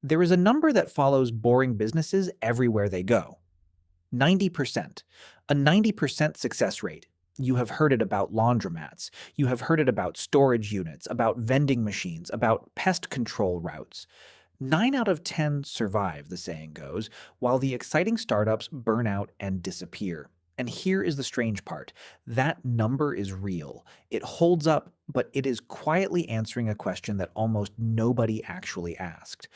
There is a number that follows boring businesses everywhere they go. 90%. A 90% success rate. You have heard it about laundromats. You have heard it about storage units, about vending machines, about pest control routes. 9 out of 10 survive, the saying goes, while the exciting startups burn out and disappear. And here is the strange part. That number is real. It holds up, but it is quietly answering a question that almost nobody actually asked.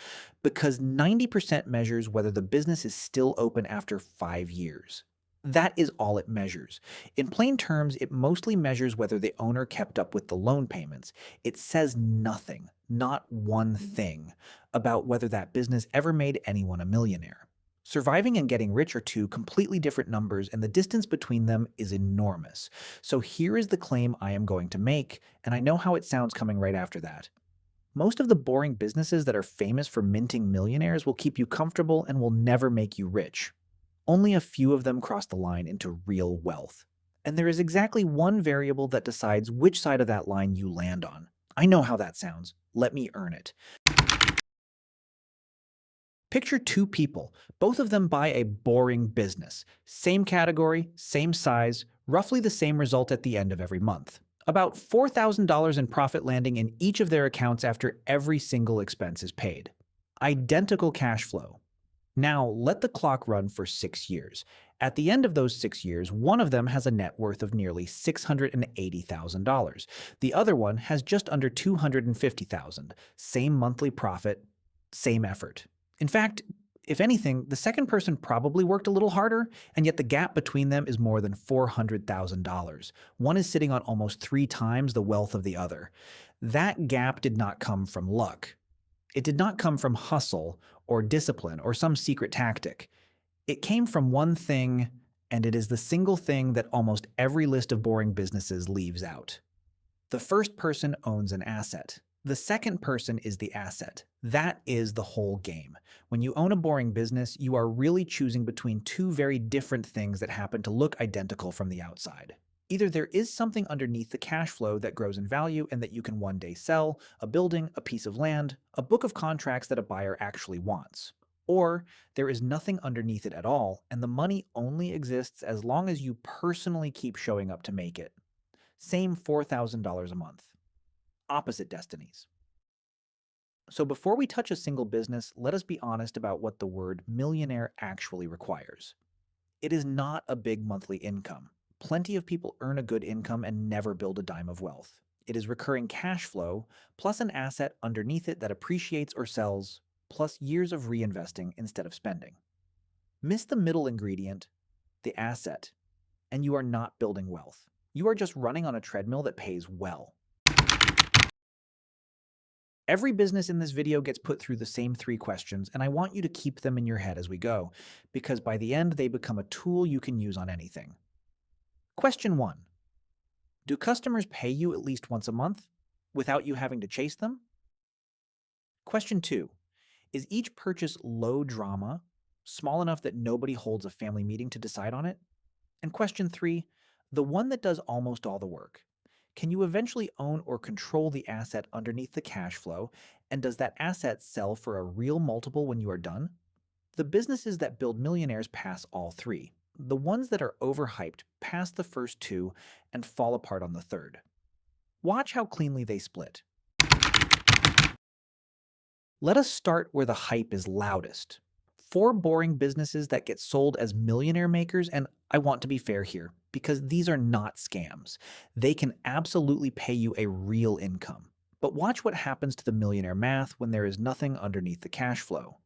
Because 90% measures whether the business is still open after 5 years. That is all it measures. In plain terms, it mostly measures whether the owner kept up with the loan payments. It says nothing, not one thing, about whether that business ever made anyone a millionaire. Surviving and getting rich are two completely different numbers, and the distance between them is enormous. So here is the claim I am going to make, and I know how it sounds coming right after that. Most of the boring businesses that are famous for minting millionaires will keep you comfortable and will never make you rich. Only a few of them cross the line into real wealth. And there is exactly one variable that decides which side of that line you land on. I know how that sounds. Let me earn it. Picture two people. Both of them buy a boring business. Same category, same size, roughly the same result at the end of every month. About $4,000 in profit landing in each of their accounts after every single expense is paid. Identical cash flow. Now, let the clock run for 6 years. At the end of those 6 years, one of them has a net worth of nearly $680,000. The other one has just under $250,000. Same monthly profit, same effort. In fact, if anything, the second person probably worked a little harder, and yet the gap between them is more than $400,000. One is sitting on almost 3 times the wealth of the other. That gap did not come from luck. It did not come from hustle or discipline or some secret tactic. It came from one thing, and it is the single thing that almost every list of boring businesses leaves out. The first person owns an asset. The second person is the asset. That is the whole game. When you own a boring business, you are really choosing between two very different things that happen to look identical from the outside. Either there is something underneath the cash flow that grows in value and that you can one day sell, a building, a piece of land, a book of contracts that a buyer actually wants. Or there is nothing underneath it at all, and the money only exists as long as you personally keep showing up to make it. Same $4,000 a month. Opposite destinies. So before we touch a single business, let us be honest about what the word millionaire actually requires. It is not a big monthly income. Plenty of people earn a good income and never build a dime of wealth. It is recurring cash flow, plus an asset underneath it that appreciates or sells, plus years of reinvesting instead of spending. Miss the middle ingredient, the asset, and you are not building wealth. You are just running on a treadmill that pays well. Every business in this video gets put through the same 3 questions, and I want you to keep them in your head as we go, because by the end they become a tool you can use on anything. Question 1. Do customers pay you at least once a month without you having to chase them? Question 2. Is each purchase low drama, small enough that nobody holds a family meeting to decide on it? And question 3. The one that does almost all the work. Can you eventually own or control the asset underneath the cash flow, and does that asset sell for a real multiple when you are done? The businesses that build millionaires pass all 3. The ones that are overhyped pass the first 2 and fall apart on the third. Watch how cleanly they split. Let us start where the hype is loudest. 4 boring businesses that get sold as millionaire makers, and I want to be fair here, because these are not scams. They can absolutely pay you a real income. But watch what happens to the millionaire math when there is nothing underneath the cash flow.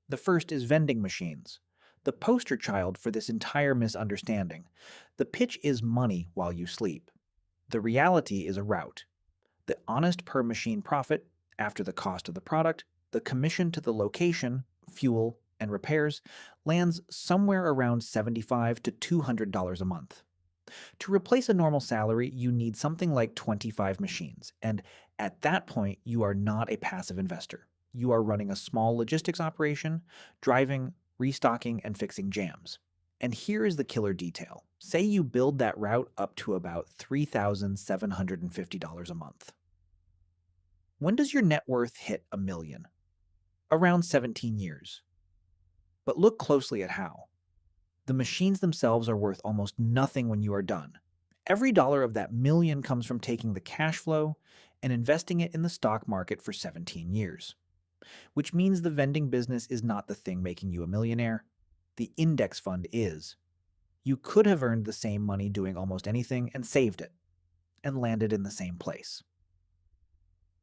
The first is vending machines, the poster child for this entire misunderstanding. The pitch is money while you sleep. The reality is a route. The honest per machine profit, after the cost of the product, the commission to the location, fuel, and repairs, lands somewhere around $75 to $200 a month. To replace a normal salary, you need something like 25 machines, and at that point, you are not a passive investor. You are running a small logistics operation, driving, restocking, and fixing jams. And here is the killer detail. Say you build that route up to about $3,750 a month. When does your net worth hit $1 million? Around 17 years. But look closely at how. The machines themselves are worth almost nothing when you are done. Every dollar of that million comes from taking the cash flow and investing it in the stock market for 17 years, which means the vending business is not the thing making you a millionaire. The index fund is. You could have earned the same money doing almost anything and saved it, and landed in the same place.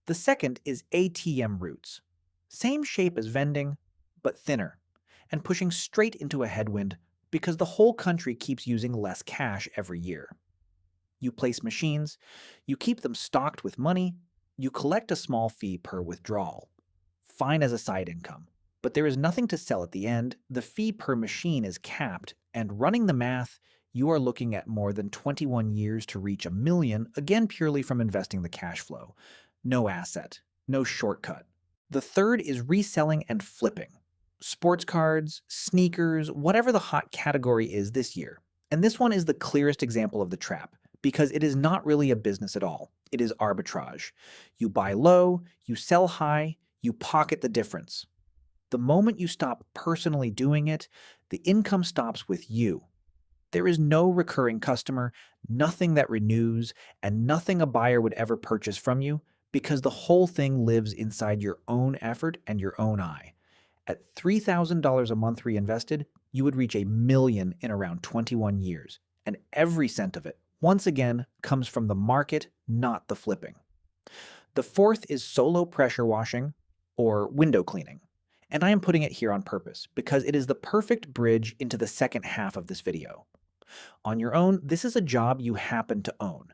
The second is ATM routes. Same shape as vending, but thinner, and pushing straight into a headwind because the whole country keeps using less cash every year. You place machines, you keep them stocked with money, you collect a small fee per withdrawal. Fine as a side income. But there is nothing to sell at the end, the fee per machine is capped, and running the math, you are looking at more than 21 years to reach a million, again purely from investing the cash flow. No asset, no shortcut. The third is reselling and flipping. Sports cards, sneakers, whatever the hot category is this year. And this one is the clearest example of the trap, because it is not really a business at all. It is arbitrage. You buy low, you sell high, you pocket the difference. The moment you stop personally doing it, the income stops with you. There is no recurring customer, nothing that renews, and nothing a buyer would ever purchase from you because the whole thing lives inside your own effort and your own eye. At $3,000 a month reinvested, you would reach a million in around 21 years, and every cent of it, once again, comes from the market, not the flipping. The fourth is solo pressure washing or window cleaning. And I am putting it here on purpose because it is the perfect bridge into the second half of this video. On your own, this is a job you happen to own.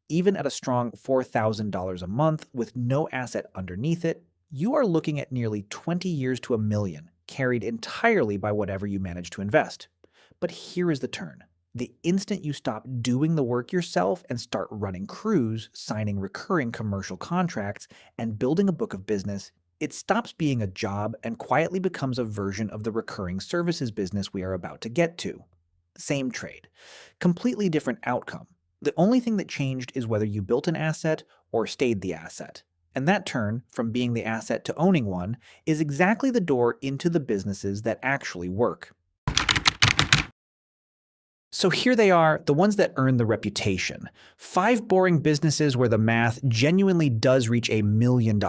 Even at a strong $4,000 a month with no asset underneath it, you are looking at nearly 20 years to a million, carried entirely by whatever you manage to invest. But here is the turn. The instant you stop doing the work yourself and start running crews, signing recurring commercial contracts, and building a book of business, it stops being a job and quietly becomes a version of the recurring services business we are about to get to. Same trade. Completely different outcome. The only thing that changed is whether you built an asset or stayed the asset. And that turn, from being the asset to owning one, is exactly the door into the businesses that actually work. So here they are, the ones that earn the reputation. 5 boring businesses where the math genuinely does reach $1 million,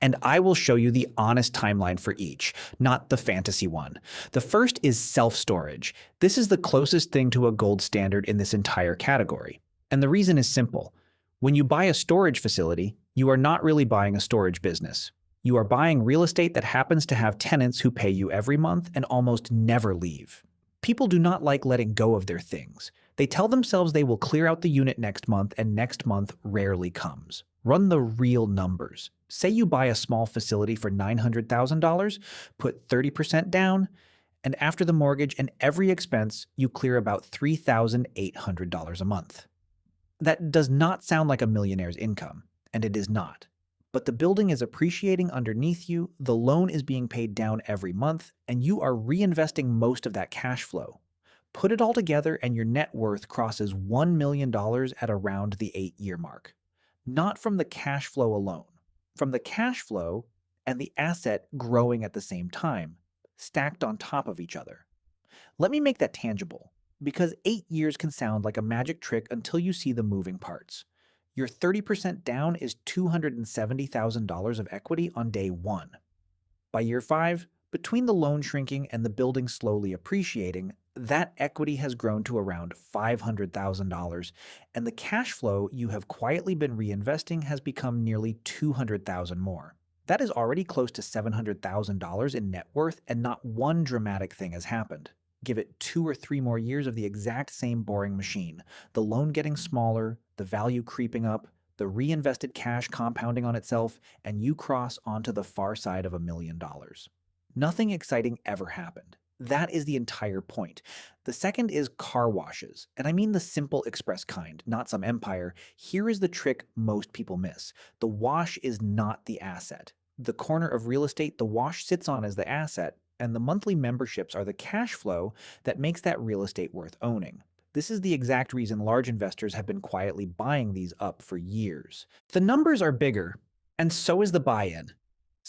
and I will show you the honest timeline for each, not the fantasy one. The first is self-storage. This is the closest thing to a gold standard in this entire category. And the reason is simple. When you buy a storage facility, you are not really buying a storage business. You are buying real estate that happens to have tenants who pay you every month and almost never leave. People do not like letting go of their things. They tell themselves they will clear out the unit next month, and next month rarely comes. Run the real numbers. Say you buy a small facility for $900,000, put 30% down, and after the mortgage and every expense, you clear about $3,800 a month. That does not sound like a millionaire's income, and it is not. But the building is appreciating underneath you, the loan is being paid down every month, and you are reinvesting most of that cash flow. Put it all together and your net worth crosses $1 million at around the 8-year mark. Not from the cash flow alone, from the cash flow and the asset growing at the same time, stacked on top of each other. Let me make that tangible, because 8 years can sound like a magic trick until you see the moving parts. Your 30% down is $270,000 of equity on day 1. By year 5, between the loan shrinking and the building slowly appreciating, that equity has grown to around $500,000, and the cash flow you have quietly been reinvesting has become nearly $200,000 more. That is already close to $700,000 in net worth, and not one dramatic thing has happened. Give it 2 or 3 more years of the exact same boring machine, the loan getting smaller, the value creeping up, the reinvested cash compounding on itself, and you cross onto the far side of $1 million. Nothing exciting ever happened. That is the entire point. The second is car washes, and I mean the simple express kind, not some empire. Here is the trick most people miss. The wash is not the asset. The corner of real estate the wash sits on is the asset, and the monthly memberships are the cash flow that makes that real estate worth owning. This is the exact reason large investors have been quietly buying these up for years. The numbers are bigger, and so is the buy-in.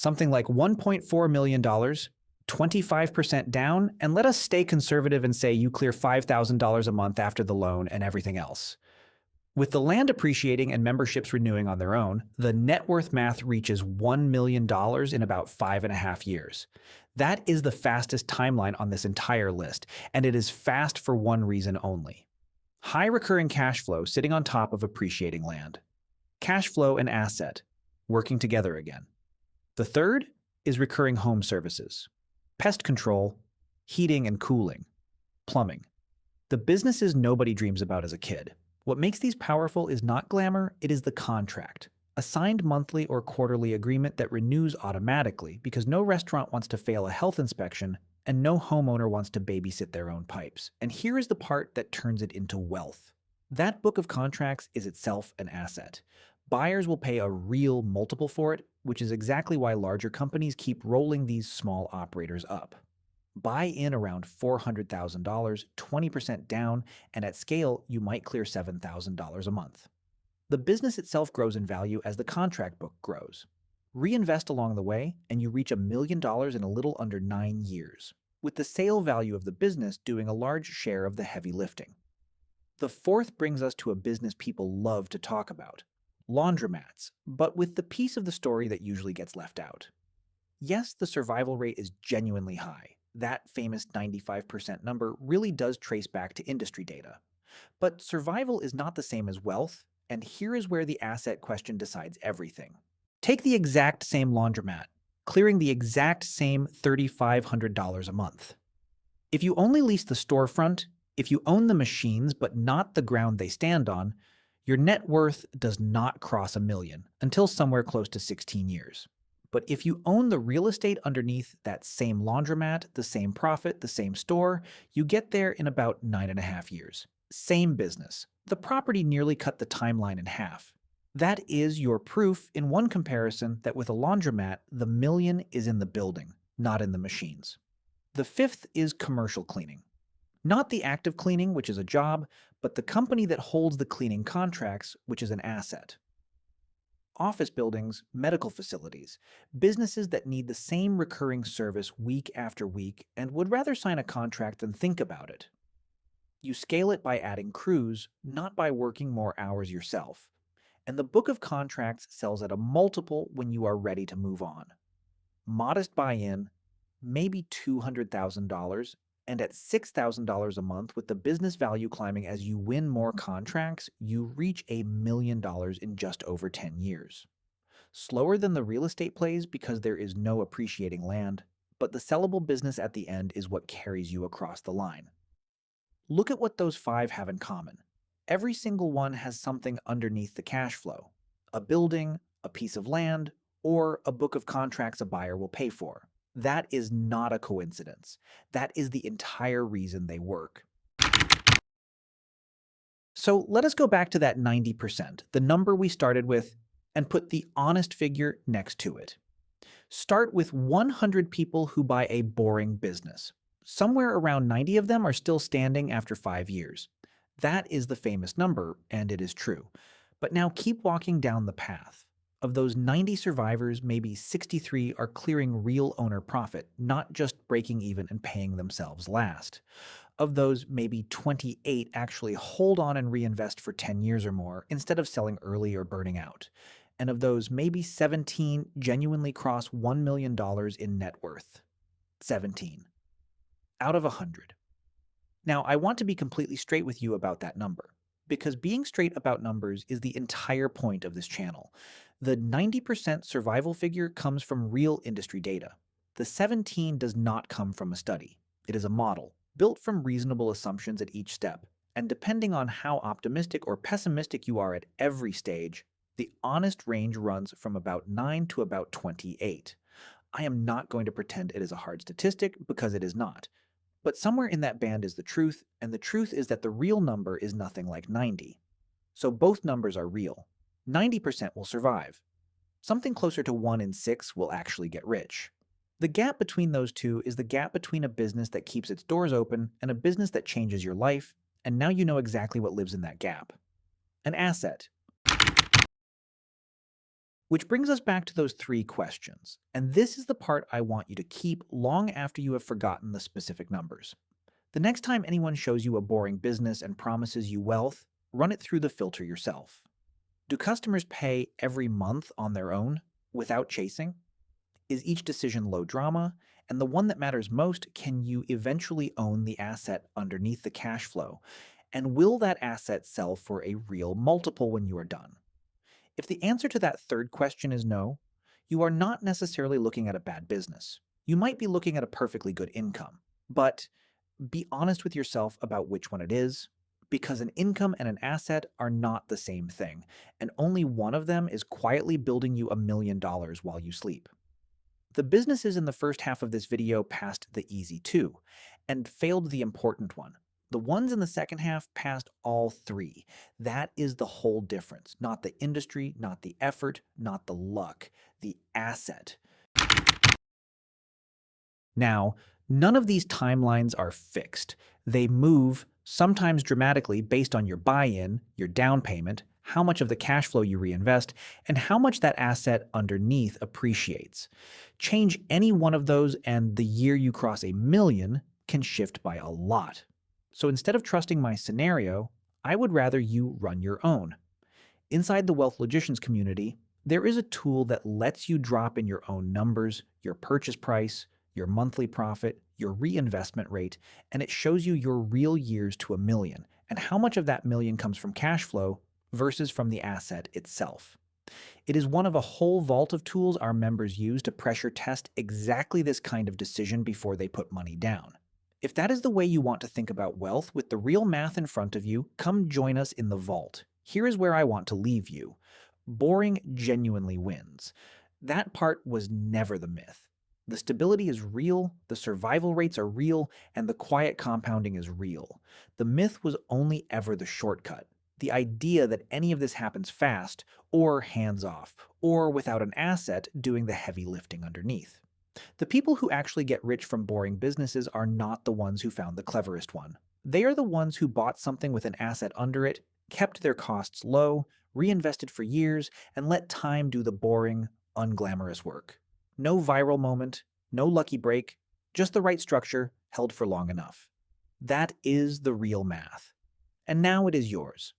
Something like $1.4 million, 25% down, and let us stay conservative and say you clear $5,000 a month after the loan and everything else. With the land appreciating and memberships renewing on their own, the net worth math reaches $1 million in about 5.5 years. That is the fastest timeline on this entire list, and it is fast for one reason only: high recurring cash flow sitting on top of appreciating land. Cash flow and asset working together again. The third is recurring home services: pest control, heating and cooling, plumbing. The businesses nobody dreams about as a kid. What makes these powerful is not glamour, it is the contract. A signed monthly or quarterly agreement that renews automatically because no restaurant wants to fail a health inspection and no homeowner wants to babysit their own pipes. And here is the part that turns it into wealth. That book of contracts is itself an asset. Buyers will pay a real multiple for it, which is exactly why larger companies keep rolling these small operators up. Buy in around $400,000, 20% down, and at scale, you might clear $7,000 a month. The business itself grows in value as the contract book grows. Reinvest along the way, and you reach $1 million in a little under 9 years, with the sale value of the business doing a large share of the heavy lifting. The fourth brings us to a business people love to talk about: laundromats, but with the piece of the story that usually gets left out. Yes, the survival rate is genuinely high. That famous 95% number really does trace back to industry data. But survival is not the same as wealth, and here is where the asset question decides everything. Take the exact same laundromat, clearing the exact same $3,500 a month. If you only lease the storefront, if you own the machines but not the ground they stand on, your net worth does not cross $1 million until somewhere close to 16 years. But if you own the real estate underneath that same laundromat, the same profit, the same store, you get there in about 9.5 years. Same business. The property nearly cut the timeline in half. That is your proof in one comparison that with a laundromat, the million is in the building, not in the machines. The fifth is commercial cleaning. Not the active cleaning, which is a job, but the company that holds the cleaning contracts, which is an asset. Office buildings, medical facilities, businesses that need the same recurring service week after week and would rather sign a contract than think about it. You scale it by adding crews, not by working more hours yourself. And the book of contracts sells at a multiple when you are ready to move on. Modest buy-in, maybe $200,000, and at $6,000 a month with the business value climbing as you win more contracts, you reach $1 million in just over 10 years. Slower than the real estate plays because there is no appreciating land, but the sellable business at the end is what carries you across the line. Look at what those five have in common. Every single one has something underneath the cash flow: a building, a piece of land, or a book of contracts a buyer will pay for. That is not a coincidence. That is the entire reason they work. So let us go back to that 90%, the number we started with, and put the honest figure next to it. Start with 100 people who buy a boring business. Somewhere around 90 of them are still standing after 5 years. That is the famous number, and it is true. But now keep walking down the path. Of those 90 survivors, maybe 63 are clearing real owner profit, not just breaking even and paying themselves last. Of those, maybe 28 actually hold on and reinvest for 10 years or more instead of selling early or burning out. And of those, maybe 17 genuinely cross $1 million in net worth. 17. Out of 100. Now, I want to be completely straight with you about that number, because being straight about numbers is the entire point of this channel. The 90% survival figure comes from real industry data. The 17 does not come from a study. It is a model, built from reasonable assumptions at each step, and depending on how optimistic or pessimistic you are at every stage, the honest range runs from about 9 to about 28. I am not going to pretend it is a hard statistic, because it is not. But somewhere in that band is the truth, and the truth is that the real number is nothing like 90. So both numbers are real. 90% will survive. Something closer to 1 in 6 will actually get rich. The gap between those two is the gap between a business that keeps its doors open and a business that changes your life, and now you know exactly what lives in that gap. An asset. Which brings us back to those three questions. And this is the part I want you to keep long after you have forgotten the specific numbers. The next time anyone shows you a boring business and promises you wealth, run it through the filter yourself. Do customers pay every month on their own, without chasing? Is each decision low drama? And the one that matters most, can you eventually own the asset underneath the cash flow? And will that asset sell for a real multiple when you are done? If the answer to that third question is no, you are not necessarily looking at a bad business. You might be looking at a perfectly good income. But be honest with yourself about which one it is, because an income and an asset are not the same thing, and only one of them is quietly building you $1 million while you sleep. The businesses in the first half of this video passed the easy two, and failed the important one. The ones in the second half passed all three. That is the whole difference. Not the industry, not the effort, not the luck, the asset. Now, none of these timelines are fixed. They move, sometimes dramatically, based on your buy-in, your down payment, how much of the cash flow you reinvest, and how much that asset underneath appreciates. Change any one of those, and the year you cross $1 million can shift by a lot. So instead of trusting my scenario, I would rather you run your own. Inside the Wealth Logicians community, there is a tool that lets you drop in your own numbers, your purchase price, your monthly profit, your reinvestment rate, and it shows you your real years to $1 million and how much of that million comes from cash flow versus from the asset itself. It is one of a whole vault of tools our members use to pressure test exactly this kind of decision before they put money down. If that is the way you want to think about wealth with the real math in front of you, come join us in the vault. Here is where I want to leave you. Boring genuinely wins. That part was never the myth. The stability is real, the survival rates are real, and the quiet compounding is real. The myth was only ever the shortcut. The idea that any of this happens fast, or hands off, or without an asset doing the heavy lifting underneath. The people who actually get rich from boring businesses are not the ones who found the cleverest one. They are the ones who bought something with an asset under it, kept their costs low, reinvested for years, and let time do the boring, unglamorous work. No viral moment, no lucky break, just the right structure held for long enough. That is the real math. And now it is yours.